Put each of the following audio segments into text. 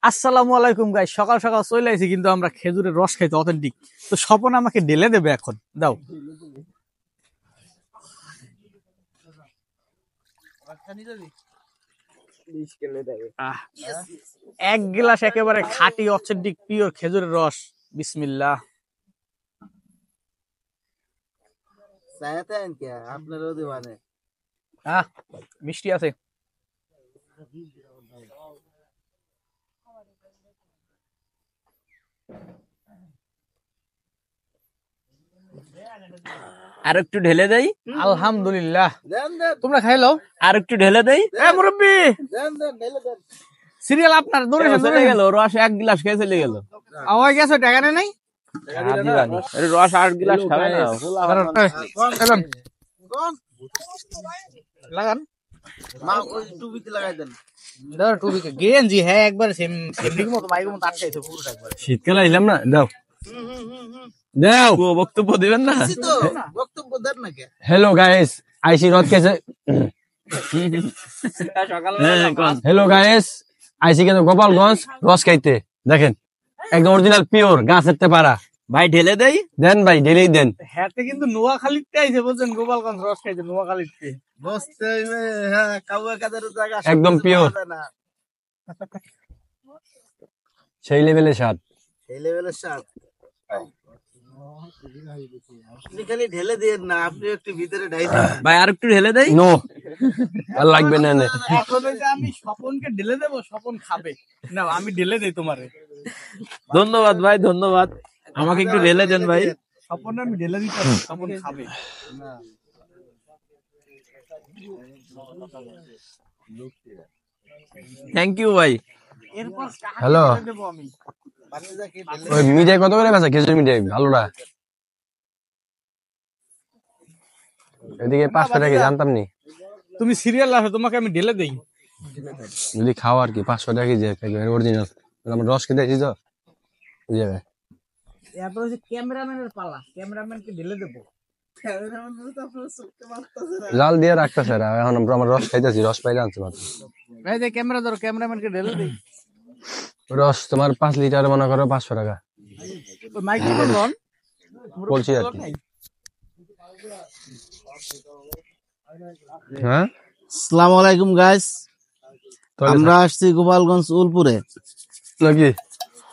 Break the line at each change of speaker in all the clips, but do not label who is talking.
আসসালামু আলাইকুম গাইস, সকাল সকাল চলে আইছি কিন্তু আমরা খেজুরের রস খাইতে অথেন্টিক। তো স্বপন আমাকে ঢেলে দেবে এখন, দাও। আহ, এক গ্লাস একেবারে খাঁটি অথেন্টিক পিওর খেজুরের রস। বিসমিল্লাহ। মিষ্টি আছে।
আর একটু ঢেলে দেই।
আলহামদুলিল্লাহ, তোমরা খাইলো।
আর একটু ঢেলে দেই।
মুরব্বি, সিরিয়াল আপনার দৌড়ে
চলে গেল, রস 1 গ্লাস খেয়ে চলে গেল।
আওয়াজ গেছে, টাকা নেই নাই।
রস 8 গ্লাস খাবে না।
লাগান টুপিকে গেঞ্জি, হ্যাঁ একবার সেম মতো মাইকের মতো আটকাইছে পুরোটা একবার।
শীতকালে আইলাম না, দাও দাও। বক্তব্য দিবেন না?
বক্তব্য দেন না কে?
হ্যালো গাইস, আইসি রথ খেয়েছে। হ্যালো গাইস, আইসি কেন গোপালগঞ্জ রস খাইতে। দেখেন একদম অরিজিনাল পিওর গাছের পারা। ভাই ঢেলে দেই। দেন ভাই, ঢেলেই দেন।
হ্যাঁ কিন্তু নোয়াখালীতে আইছে বলছেন, গোপালগঞ্জ রস খাইতে নোয়াখালীতে।
একদম পিওর, সেই লেভেলের স্বাদ।
ঢেলে দিয়েন না, আপনি একটু ভিতরে
ভাই আর একটু ঢেলে দেই। নো, আর লাগবে না।
এখন ওই যে আমি স্বপনকে ঢেলে দেবো, স্বপন খাবে না, আমি ঢেলে দেই তোমারে।
ধন্যবাদ ভাই, ধন্যবাদ। আমাকে একটু ঢেলে দেন ভাই।
স্বপন আমি ঢেলে দিতে পারি, স্বপন খাবে।
থ্যাংক ইউ ভাই।
হ্যালো,
ওই মিঠাই কত করে বেচা? খেজুর মিঠাই ভালোটা এদিকে 5 টাকা জানতাম নি।
তুমি সিরিয়াল আসো, তোমাকে আমি ঢেলে দেই।
যদি খাও আর কি 500 টাকা কেজি অরিজিনাল। আমরা রস খেতে আইছি তো বুঝে যাবে।
এরপর হচ্ছে ক্যামেরাম্যানের পালা, ক্যামেরাম্যানকে ঢেলে দেবো।
জাল দিয়ে রাখতেছে এখন আমরা রস খাইতেছি, রস পাইলে আনছি মাত্র।
এই যে ক্যামেরা ধরো, ক্যামেরাম্যানকে ঢেলে দেই।
রস তোমার 5 লিটার মনে করো 500 টাকা।
মাইক্রোফোন লন
বলছি আর কি। হ্যাঁ,
আসসালামু আলাইকুম গাইস, আমরা আসছি গোপালগঞ্জ উলপুরে
নাকি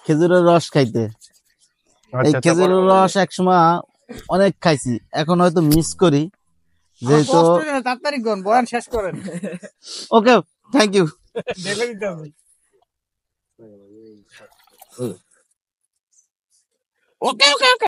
খেজুরের রস খাইতে। এই খেজুরের রস একসময় অনেক খাইছি, এখন হয়তো মিস করি যেহেতু।
তাড়াতাড়ি গন, বয়ান শেষ করেন।
ওকে, থ্যাংক ইউ।
ঢেলে দিতে হবে।
ওকে ওকে ওকে।